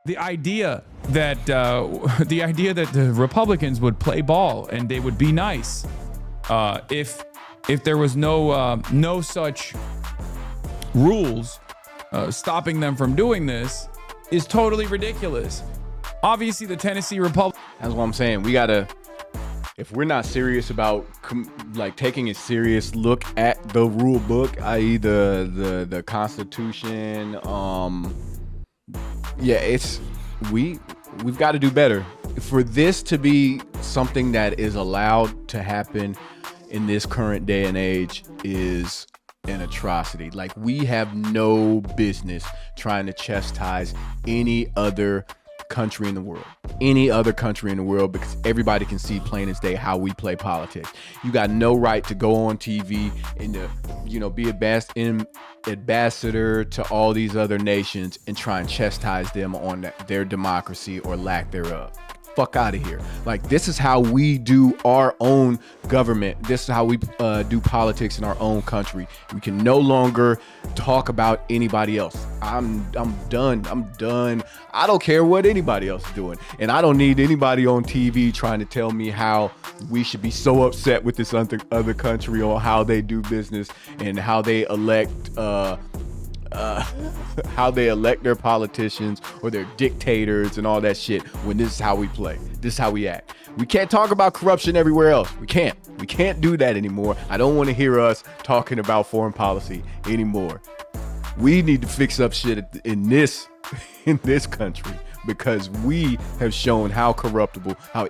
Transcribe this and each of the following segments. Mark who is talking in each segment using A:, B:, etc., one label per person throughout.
A: The idea that the Republicans would play ball and they would be nice if there was no such rules stopping them from doing this is totally ridiculous. Obviously, the Tennessee Republic.
B: That's what I'm saying. We gotta, if we're not serious about like taking a serious look at the rule book, i.e. the Constitution, yeah, we've got to do better. For this to be something that is allowed to happen in this current day and age is an atrocity. Like, we have no business trying to chastise any other country in the world, because everybody can see plain as day how we play politics. You got no right to go on TV and to, be ambassador to all these other nations and try and chastise them on their democracy or lack thereof. Fuck out of here. Like, this is how we do our own government. This is how we do politics in our own country. We can no longer talk about anybody else. I'm done. I don't care what anybody else is doing. And I don't need anybody on TV trying to tell me how we should be so upset with this other country on how they do business and how they elect their politicians or their dictators and all that shit, when this is how we play. This is how we act. We can't talk about corruption everywhere else. We can't do that anymore. I don't want to hear us talking about foreign policy anymore. We need to fix up shit in this country, because we have shown how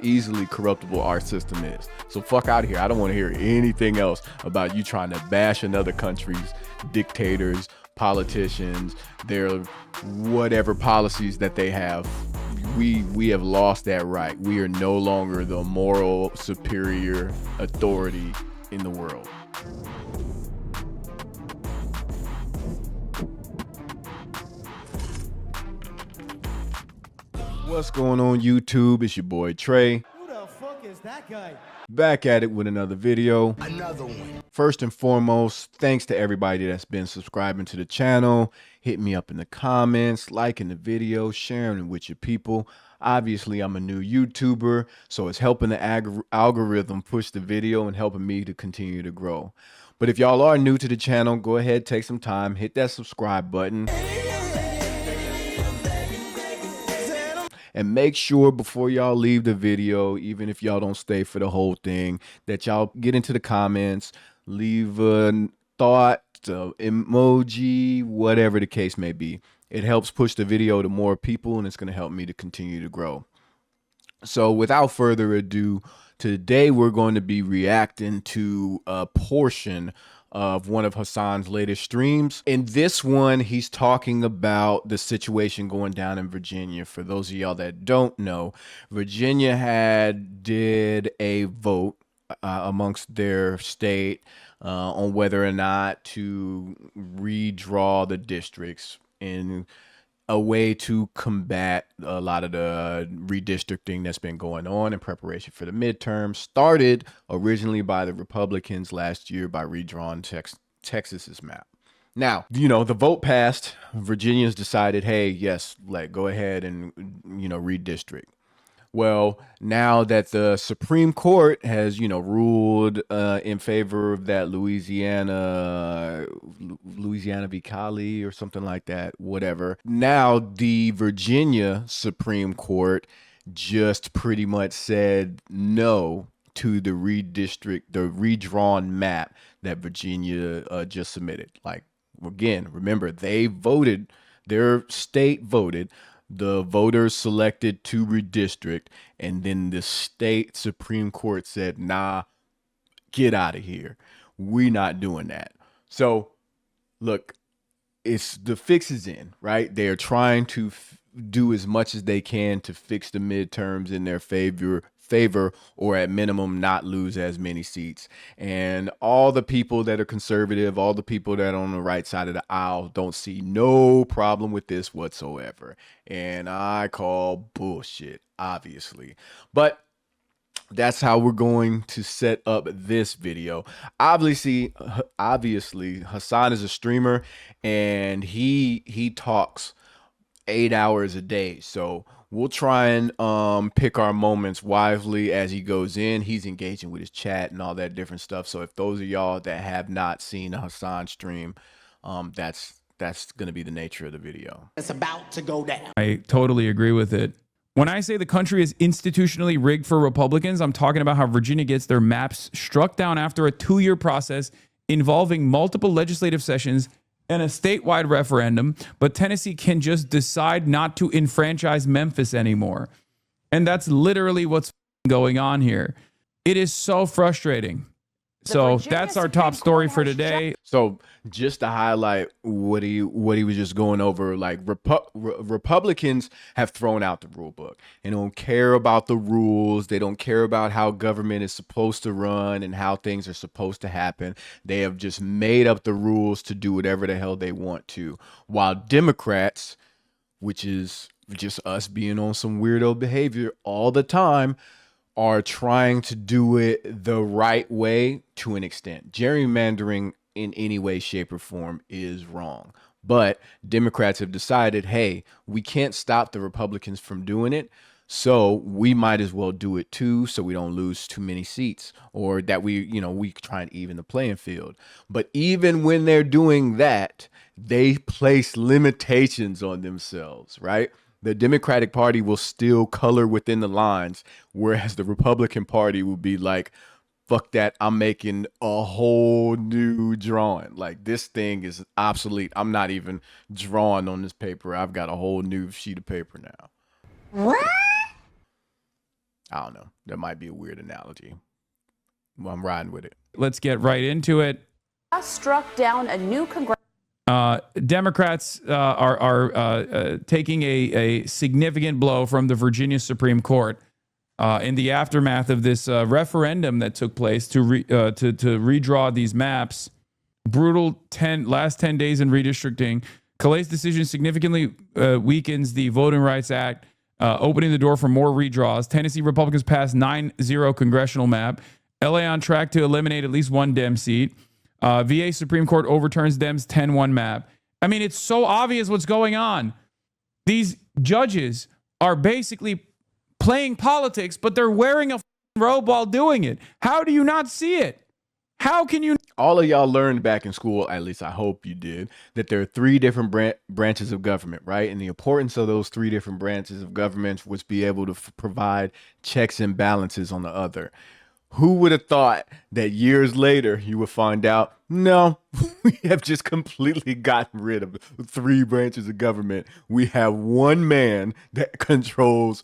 B: easily corruptible our system is. So fuck out of here. I don't want to hear anything else about you trying to bash another country's dictators, politicians, their whatever policies that they have. We have lost that right. We are no longer the moral superior authority in the world. What's going on, YouTube? It's your boy Trey.
C: Who the fuck is that guy?
B: Back at it with another video.
C: Another one.
B: First and foremost, thanks to everybody that's been subscribing to the channel. Hit me up in the comments, liking the video, sharing it with your people. Obviously, I'm a new YouTuber, so it's helping the algorithm push the video and helping me to continue to grow. But if y'all are new to the channel, go ahead, take some time, hit that subscribe button. And make sure before y'all leave the video, even if y'all don't stay for the whole thing, that y'all get into the comments, leave a thought, emoji, whatever the case may be. It helps push the video to more people, and it's going to help me to continue to grow. So without further ado, today we're going to be reacting to a portion of one of Hasan's latest streams. In this one, he's talking about the situation going down in Virginia. For those of y'all that don't know, Virginia did a vote amongst their state on whether or not to redraw the districts in a way to combat a lot of the redistricting that's been going on in preparation for the midterms. Started originally by the Republicans last year by redrawing Texas's map. Now, the vote passed. Virginia's decided, hey, yes, go ahead and, redistrict. Well, now that the Supreme Court has, ruled in favor of that Louisiana v. Cali or something like that, whatever. Now the Virginia Supreme Court just pretty much said no to the redrawn map that Virginia just submitted. Like, again, remember, they voted, their state voted. The voters selected to redistrict, and then the state Supreme Court said, nah, get out of here. We're not doing that. So, look, the fix is in, right? They're trying to do as much as they can to fix the midterms in their favor, or at minimum not lose as many seats. And all the people that are conservative, all the people that are on the right side of the aisle don't see no problem with this whatsoever. And I call bullshit, obviously. But that's how we're going to set up this video. Obviously, Hasan is a streamer, and he talks 8 hours a day. So we'll try and pick our moments wisely as he goes in. He's engaging with his chat and all that different stuff. So if those of y'all that have not seen a Hasan stream, that's going to be the nature of the video.
C: It's about to go down.
A: I totally agree with it. When I say the country is institutionally rigged for Republicans, I'm talking about how Virginia gets their maps struck down after a 2-year process involving multiple legislative sessions and a statewide referendum, but Tennessee can just decide not to enfranchise Memphis anymore. And that's literally what's going on here. It is so frustrating. So that's our top story for today.
B: So just to highlight what he was just going over, like Republicans have thrown out the rule book and don't care about the rules. They don't care about how government is supposed to run and how things are supposed to happen. They have just made up the rules to do whatever the hell they want to. While Democrats, which is just us being on some weirdo behavior all the time, are trying to do it the right way to an extent. Gerrymandering in any way, shape, or form is wrong. But Democrats have decided, hey, we can't stop the Republicans from doing it, so we might as well do it too, so we don't lose too many seats, or that we try and even the playing field. But even when they're doing that, they place limitations on themselves, right? The Democratic Party will still color within the lines, whereas the Republican Party will be like, fuck that, I'm making a whole new drawing. Like, this thing is obsolete. I'm not even drawing on this paper. I've got a whole new sheet of paper now.
D: What?
B: I don't know. That might be a weird analogy. Well, I'm riding with it.
A: Let's get right into it.
D: Struck down a new congressional.
A: Democrats are taking a significant blow from the Virginia Supreme Court in the aftermath of this referendum that took place to redraw these maps. Brutal last 10 days in redistricting. Clay's decision significantly weakens the Voting Rights Act, opening the door for more redraws. Tennessee Republicans passed 9-0 congressional map. LA on track to eliminate at least one Dem seat. VA Supreme Court overturns Dem's 10-1 map. I mean, it's so obvious what's going on. These judges are basically playing politics, but they're wearing a robe while doing it. How do you not see it? How can you?
B: All of y'all learned back in school, at least I hope you did, that there are 3 different branches of government, right? And the importance of those 3 different branches of government was be able to provide checks and balances on the other. Who would have thought that years later you would find out, no, we have just completely gotten rid of 3 branches of government. We have one man that controls,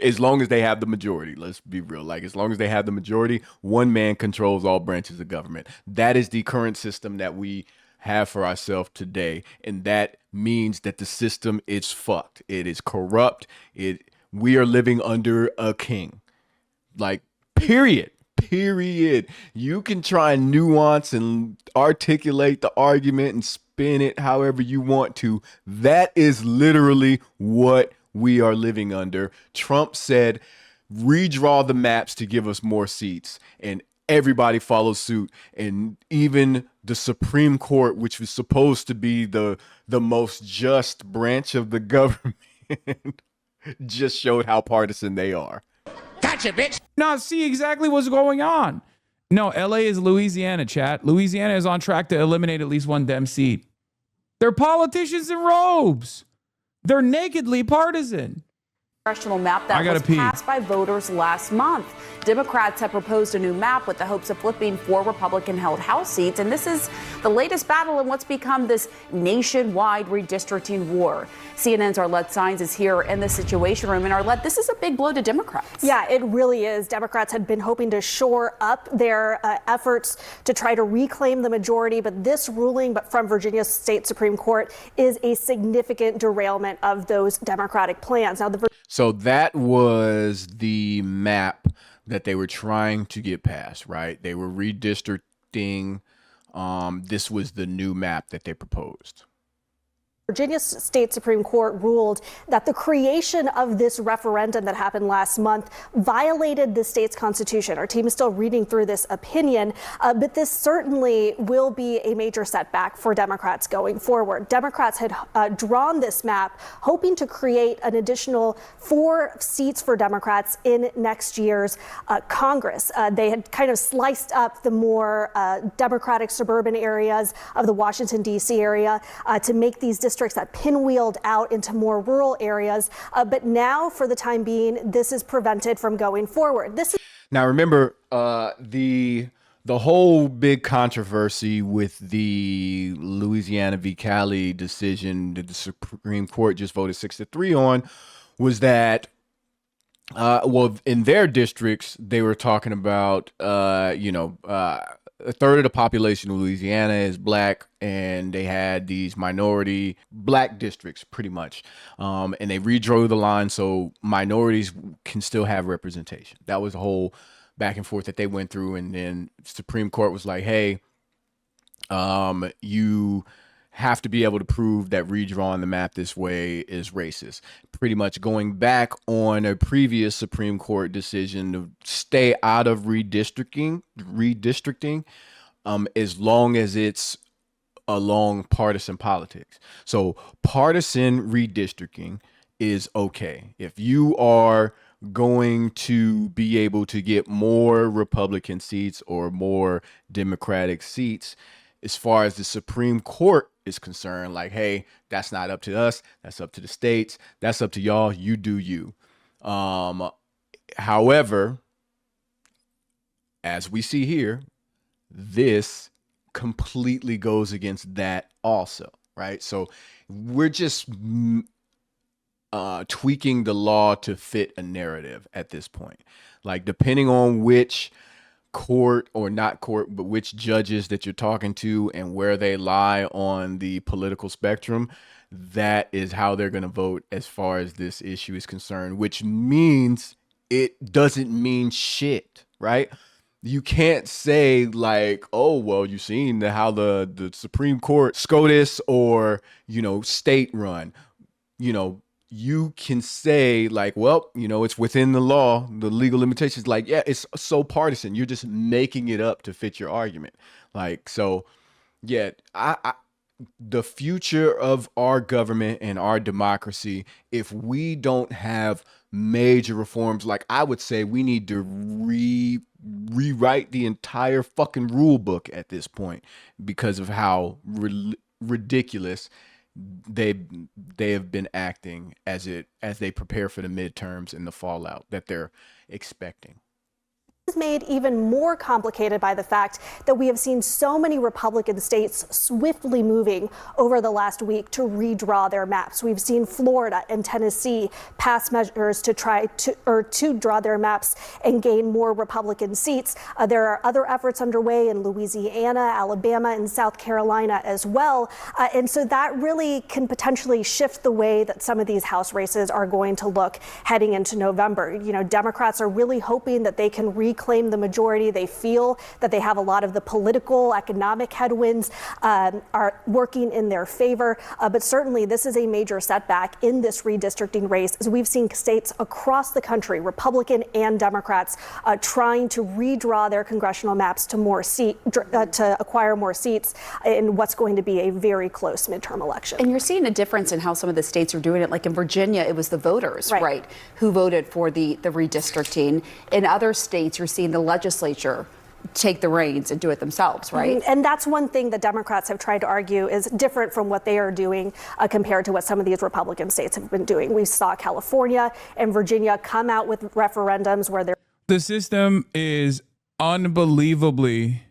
B: as long as they have the majority. Let's be real. Like, as long as they have the majority, one man controls all branches of government. That is the current system that we have for ourselves today. And that means that the system is fucked. It is corrupt. We are living under a king. Like, period. You can try and nuance and articulate the argument and spin it however you want to. That is literally what we are living under. Trump said, redraw the maps to give us more seats, and everybody follows suit. And even the Supreme Court, which was supposed to be the most just branch of the government, just showed how partisan they are.
C: Gotcha, bitch.
A: Not see exactly what's going on. No, LA is Louisiana, chat. Louisiana is on track to eliminate at least one Dem seat. They're politicians in robes. They're nakedly partisan.
D: Congressional map that was passed by voters last month. Democrats have proposed a new map with the hopes of flipping 4 Republican-held House seats, and this is the latest battle in what's become this nationwide redistricting war. CNN's Arlette Saenz is here in the Situation Room, and Arlette, this is a big blow to Democrats.
E: Yeah, it really is. Democrats had been hoping to shore up their efforts to try to reclaim the majority, but this ruling from Virginia's state Supreme Court is a significant derailment of those Democratic plans. Now,
B: so that was the map that they were trying to get passed, right? They were redistricting. This was the new map that they proposed.
E: Virginia State Supreme Court ruled that the creation of this referendum that happened last month violated the state's constitution. Our team is still reading through this opinion, but this certainly will be a major setback for Democrats going forward. Democrats had drawn this map hoping to create an additional 4 seats for Democrats in next year's Congress. They had kind of sliced up the more Democratic suburban areas of the Washington, D.C. area to make these districts that pinwheeled out into more rural areas. But now, for the time being, this is prevented from going forward.
B: Now, remember, the whole big controversy with the Louisiana v. Cali decision that the Supreme Court just voted 6-3 on was that, well, in their districts, they were talking about, a third of the population of Louisiana is black, and they had these minority black districts pretty much. And they redrew the line so minorities can still have representation. That was the whole back and forth that they went through. And then Supreme Court was like, hey, you have to be able to prove that redrawing the map this way is racist. Pretty much going back on a previous Supreme Court decision to stay out of redistricting, as long as it's along partisan politics. So partisan redistricting is okay. If you are going to be able to get more Republican seats or more Democratic seats, as far as the Supreme Court is concerned, like, hey, that's not up to us. That's up to the states. That's up to y'all. You do you. However, as we see here, this completely goes against that also, right? So we're just tweaking the law to fit a narrative at this point. Like, depending on which court, or not court, but which judges that you're talking to and where they lie on the political spectrum, that is how they're going to vote as far as this issue is concerned, which means it doesn't mean shit, right? You can't say like, oh, well, you've seen how the Supreme Court SCOTUS or, state run, you can say like, well, it's within the law, the legal limitations. Like, yeah, it's so partisan. You're just making it up to fit your argument. Like, so yeah, the future of our government and our democracy, if we don't have major reforms, like I would say we need to rewrite the entire fucking rule book at this point because of how ridiculous they have been acting as they prepare for the midterms and the fallout that they're expecting.
E: Is made even more complicated by the fact that we have seen so many Republican states swiftly moving over the last week to redraw their maps. We've seen Florida and Tennessee pass measures to try to draw their maps and gain more Republican seats. There are other efforts underway in Louisiana, Alabama, and South Carolina as well. And so that really can potentially shift the way that some of these House races are going to look heading into November. Democrats are really hoping that they can reclaim the majority. They feel that they have a lot of the political, economic headwinds are working in their favor. But certainly this is a major setback in this redistricting race, as we've seen states across the country, Republican and Democrats, trying to redraw their congressional maps to acquire more seats in what's going to be a very close midterm election.
D: And you're seeing a difference in how some of the states are doing it. Like in Virginia, it was the voters, right, who voted for the redistricting. In other states, you're seeing the legislature take the reins and do it themselves, right?
E: And that's one thing that Democrats have tried to argue is different from what they are doing compared to what some of these Republican states have been doing. We saw California and Virginia come out with referendums where they're...
A: The system is unbelievably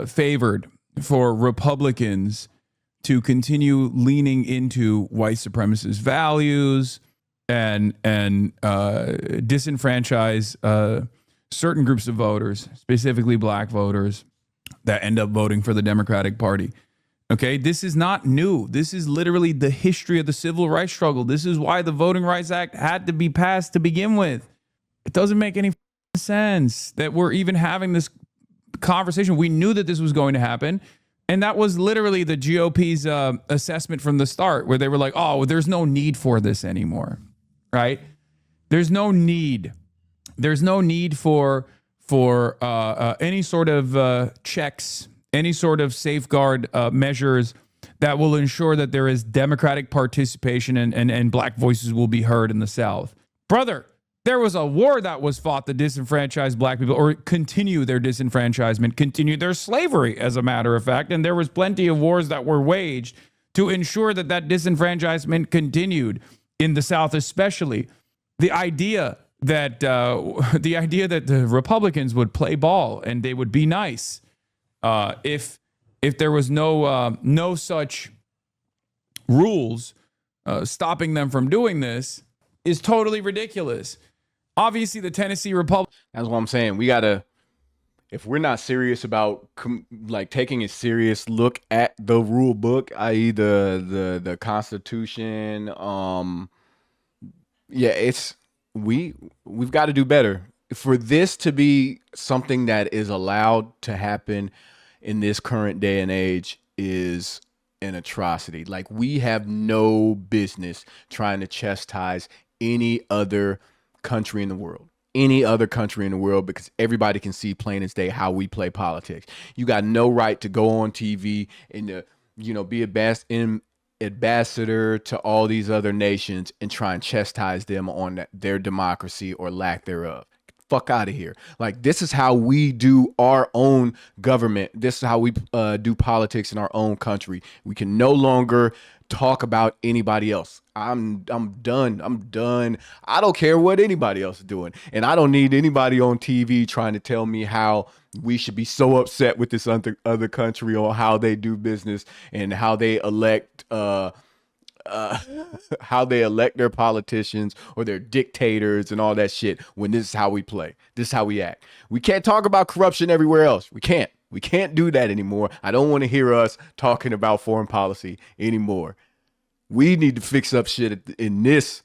A: favored for Republicans to continue leaning into white supremacist values and disenfranchise certain groups of voters, specifically black voters, that end up voting for the Democratic Party. Okay, this is not new. This is literally the history of the civil rights struggle. This is why the Voting Rights Act had to be passed to begin with. It doesn't make any sense that we're even having this conversation. We knew that this was going to happen. And that was literally the GOP's assessment from the start, where they were like, oh, there's no need for this anymore, right? There's no need. There's no need for any sort of checks, any sort of safeguard measures that will ensure that there is democratic participation and black voices will be heard in the South. Brother, there was a war that was fought to disenfranchise black people, or continue their disenfranchisement, continue their slavery, as a matter of fact. And there was plenty of wars that were waged to ensure that that disenfranchisement continued in the South, especially. The idea that the Republicans would play ball and they would be nice if there was no such rules stopping them from doing this is totally ridiculous. Obviously, the Tennessee Republic.
B: That's what I'm saying. We gotta, if we're not serious about like taking a serious look at the rule book, i.e., the Constitution, we've got to do better. For this to be something that is allowed to happen in this current day and age is an atrocity. Like, we have no business trying to chastise any other country in the world. Because everybody can see plain as day how we play politics. You got no right to go on TV and be an ambassador to all these other nations and try and chastise them on their democracy or lack thereof. Fuck out of here. Like, this is how we do our own government. This is how we do politics in our own country. We can no longer talk about anybody else. I'm done. I don't care what anybody else is doing. And I don't need anybody on TV trying to tell me how we should be so upset with this other country on how they do business and how they elect their politicians or their dictators and all that shit, when this is how we play. This is how we act. We can't talk about corruption everywhere else. We can't do that anymore. I don't want to hear us talking about foreign policy anymore. We need to fix up shit in this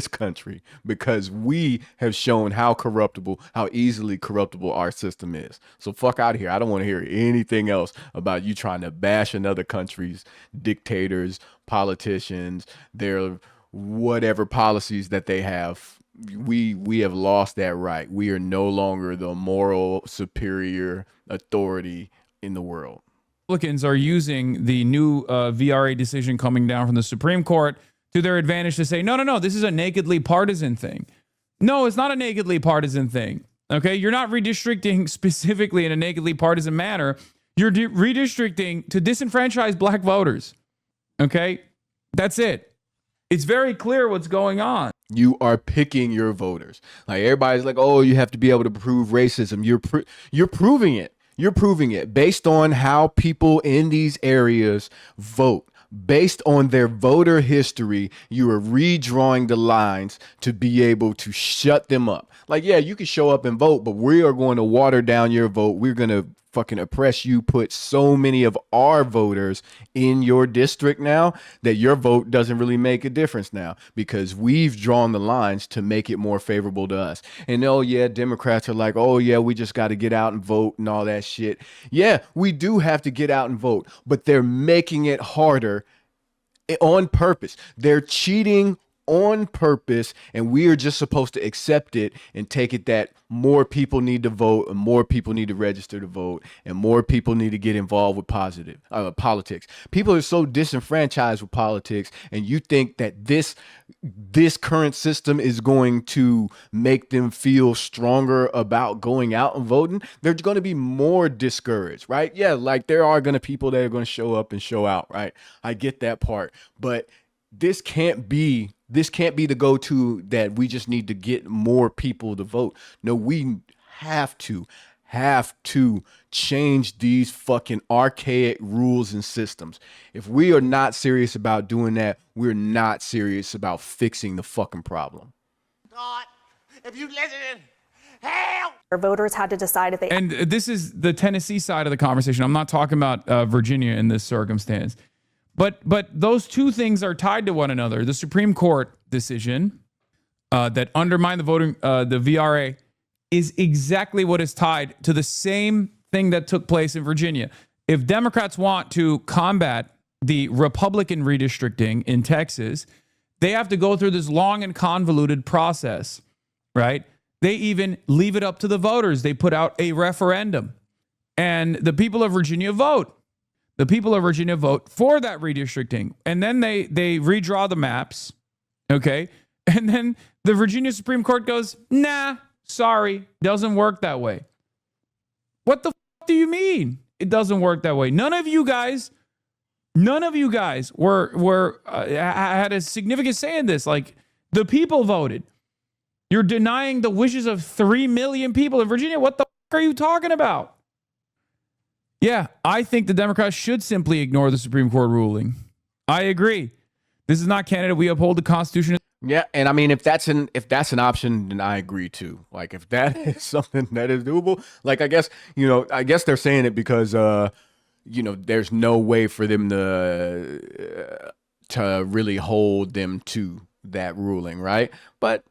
B: country, because we have shown how easily corruptible our system is. So fuck out of here. I don't want to hear anything else about you trying to bash another country's dictators, politicians, their whatever policies that they have. We have lost that right. We are no longer the moral superior authority in the world.
A: Republicans are using the new VRA decision coming down from the Supreme Court to their advantage to say, no, this is a nakedly partisan thing. No, it's not a nakedly partisan thing. Okay, you're not redistricting specifically in a nakedly partisan manner. You're redistricting to disenfranchise black voters. Okay, that's it. It's very clear what's going on.
B: You are picking your voters. Like, everybody's like, oh, you have to be able to prove racism. You're proving it. You're proving it based on how people in these areas vote. Based on their voter history, you are redrawing the lines to be able to shut them up. Like, yeah, you can show up and vote, but we are going to water down your vote. We're going to fucking oppress you, put so many of our voters in your district now that your vote doesn't really make a difference now, because we've drawn the lines to make it more favorable to us. And oh yeah, Democrats are like, oh yeah, we just got to get out and vote and all that shit. Yeah, we do have to get out and vote, but they're making it harder on purpose. They're cheating on purpose, and we are just supposed to accept it and take it that more people need to vote, and more people need to register to vote, and more people need to get involved with politics. People are so disenfranchised with politics, and you think that this current system is going to make them feel stronger about going out and voting. They're going to be more discouraged, right? Yeah, like, there are going to people that are going to show up and show out, right? I get that part, but this can't be the go-to that we just need to get more people to vote. No, we have to change these fucking archaic rules and systems. If we are not serious about doing that, we're not serious about fixing the fucking problem.
C: God, if you listen, hell!
E: Our voters had to decide if they...
A: And this is the Tennessee side of the conversation. I'm not talking about Virginia in this circumstance. But those two things are tied to one another. The Supreme Court decision that undermined the VRA is exactly what is tied to the same thing that took place in Virginia. if Democrats want to combat the Republican redistricting in Texas, they have to go through this long and convoluted process, right? They even leave it up to the voters. They put out a referendum, and the people of Virginia vote. The people of Virginia vote for that redistricting, and then they redraw the maps, okay? And then the Virginia Supreme Court goes, nah, sorry, doesn't work that way. What the f- do you mean it doesn't work that way? None of you guys were had a significant say in this. Like, the people voted. You're denying the wishes of 3 million people in Virginia. What the f- are you talking about? Yeah, I think the Democrats should simply ignore the Supreme Court ruling. I agree. This is not Canada. We uphold the Constitution.
B: Yeah, and I mean, if that's an option, then I agree too. Like, if that is something that is doable, like, I guess they're saying it because there's no way for them to really hold them to that ruling, right? But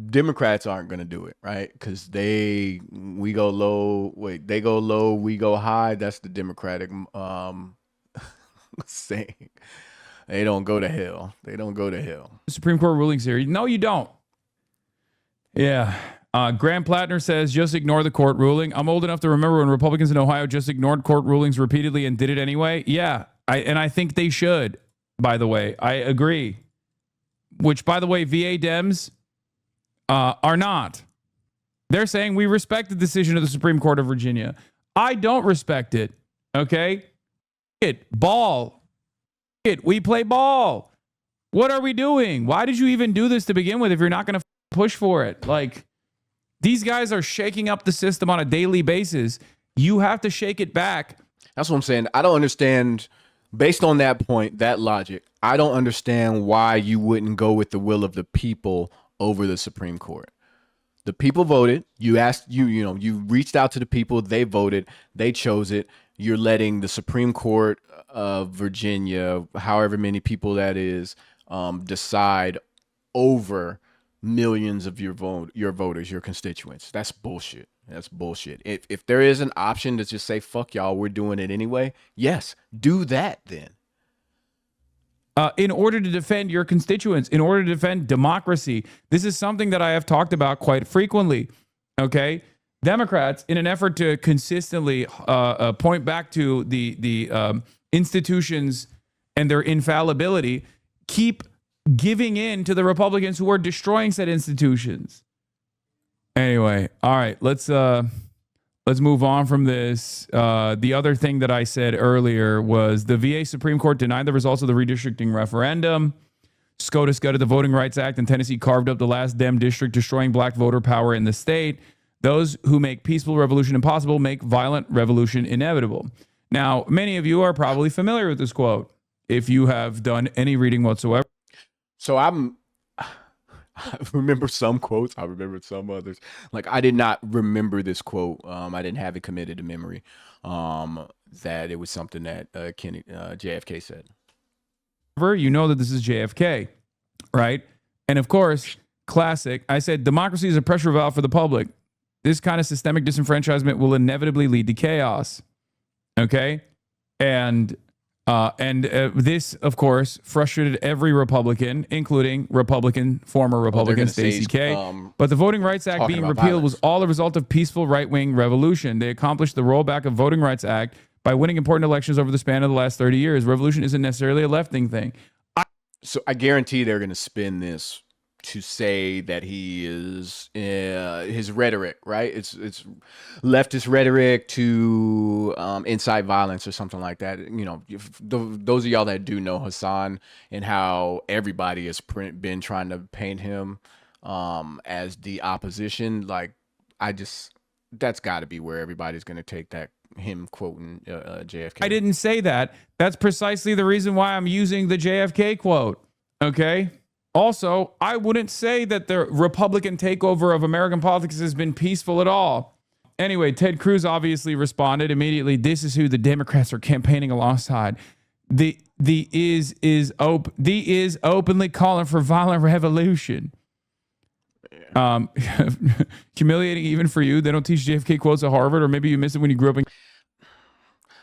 B: Democrats aren't going to do it, right? Because they go low, we go high. That's the Democratic saying. They don't go to hell. They don't go to hell.
A: Supreme Court rulings here. No, you don't. Yeah. Graham Plattner says, just ignore the court ruling. I'm old enough to remember when Republicans in Ohio just ignored court rulings repeatedly and did it anyway. Yeah. I think they should, by the way. I agree. Which, by the way, VA Dems are not. They're saying we respect the decision of the Supreme Court of Virginia. I don't respect it. Okay? Ball. We play ball. What are we doing? Why did you even do this to begin with if you're not going to push for it? Like, these guys are shaking up the system on a daily basis. You have to shake it back.
B: That's what I'm saying. I don't understand, based on that point, that logic, I don't understand why you wouldn't go with the will of the people over the Supreme Court. The people voted. You asked, you reached out to the people. They voted. They chose it. You're letting the Supreme Court of Virginia, however many people that is, decide over millions of your voters, your constituents. That's bullshit. That's bullshit. If there is an option to just say, fuck y'all, we're doing it anyway, yes, do that then.
A: In order to defend your constituents, in order to defend democracy. This is something that I have talked about quite frequently, okay? Democrats, in an effort to consistently point back to the institutions and their infallibility, keep giving in to the Republicans who are destroying said institutions. Anyway, all right, let's move on from this. The other thing that I said earlier was the VA Supreme Court denied the results of the redistricting referendum. SCOTUS gutted the Voting Rights Act, and Tennessee carved up the last Dem district, destroying black voter power in the state. Those who make peaceful revolution impossible make violent revolution inevitable. Now, many of you are probably familiar with this quote if you have done any reading whatsoever.
B: So I remember some quotes. I remember some others. Like, I did not remember this quote. I didn't have it committed to memory. That it was something that JFK said.
A: You know that this is JFK, right? And of course, classic. I said democracy is a pressure valve for the public. This kind of systemic disenfranchisement will inevitably lead to chaos. Okay, and this, of course, frustrated every Republican, including former Republican Stacey K. But the Voting Rights Act being repealed was all a result of peaceful right-wing revolution. They accomplished the rollback of Voting Rights Act by winning important elections over the span of the last 30 years. Revolution isn't necessarily a left-wing thing.
B: So I guarantee they're going to spin this to say that he is his rhetoric, right? It's leftist rhetoric to incite violence or something like that. Those of y'all that do know Hasan and how everybody has been trying to paint him as the opposition, like, that's got to be where everybody's going to take that, him quoting JFK.
A: I didn't say that. That's precisely the reason why I'm using the JFK quote. Okay. Also, I wouldn't say that the Republican takeover of American politics has been peaceful at all. Anyway, Ted Cruz obviously responded immediately. This is who the Democrats are campaigning alongside. The is openly calling for violent revolution. Humiliating even for you. They don't teach JFK quotes at Harvard, or maybe you missed it when you grew up in.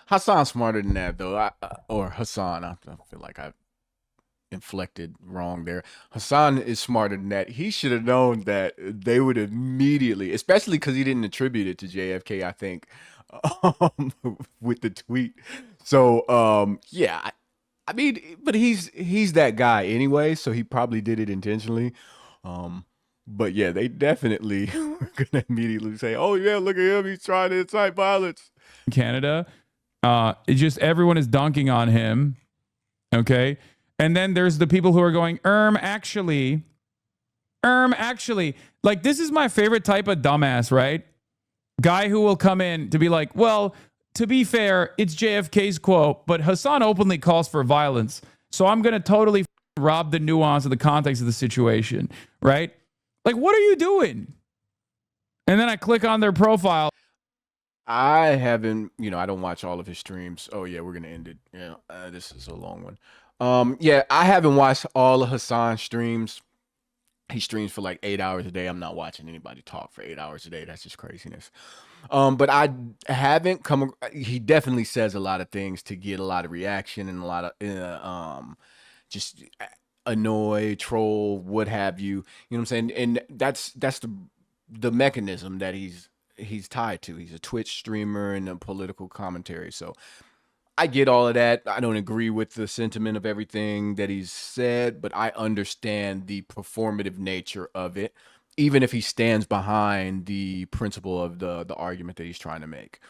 B: Hasan's smarter than that, though. Or Hasan. I feel like I inflected wrong there. Hasan is smarter than that. He should have known that they would immediately, especially because he didn't attribute it to JFK, I think, with the tweet. So, yeah. I mean, but he's that guy anyway, so he probably did it intentionally. But yeah, they definitely were gonna immediately say, "Oh yeah, look at him, he's trying to incite violence."
A: Canada, it just everyone is dunking on him. Okay, and then there's the people who are going, actually, like this is my favorite type of dumbass, right? Guy who will come in to be like, well, to be fair, it's JFK's quote, but Hasan openly calls for violence, so I'm gonna totally rob the nuance of the context of the situation, right? Like, what are you doing? And then I click on their profile.
B: I haven't, I don't watch all of his streams. Oh yeah, we're gonna end it. Yeah, this is a long one. Yeah, I haven't watched all of Hasan's streams. He streams for like 8 hours a day. I'm not watching anybody talk for 8 hours a day. That's just craziness. But I haven't he definitely says a lot of things to get a lot of reaction and a lot of just annoy, troll, what have you. You know what I'm saying? And that's the mechanism that he's tied to. He's a Twitch streamer and a political commentary. So I get all of that. I don't agree with the sentiment of everything that he's said, but I understand the performative nature of it, even if he stands behind the principle of the argument that he's trying to make.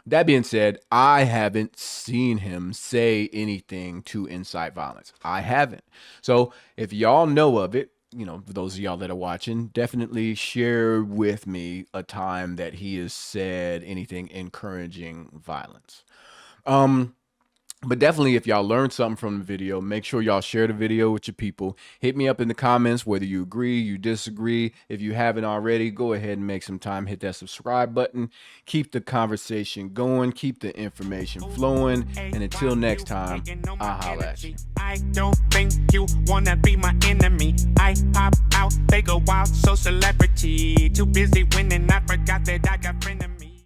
B: That being said, I haven't seen him say anything to incite violence. I haven't. So if y'all know of it, those of y'all that are watching, definitely share with me a time that he has said anything encouraging violence. But definitely, if y'all learned something from the video, make sure y'all share the video with your people. Hit me up in the comments whether you agree, you disagree. If you haven't already, go ahead and make some time. Hit that subscribe button. Keep the conversation going. Keep the information flowing. And until next time, I'll holla at you.
F: I don't think you wanna be my enemy. I pop out, they go wild, so celebrity. Too busy winning, I forgot that I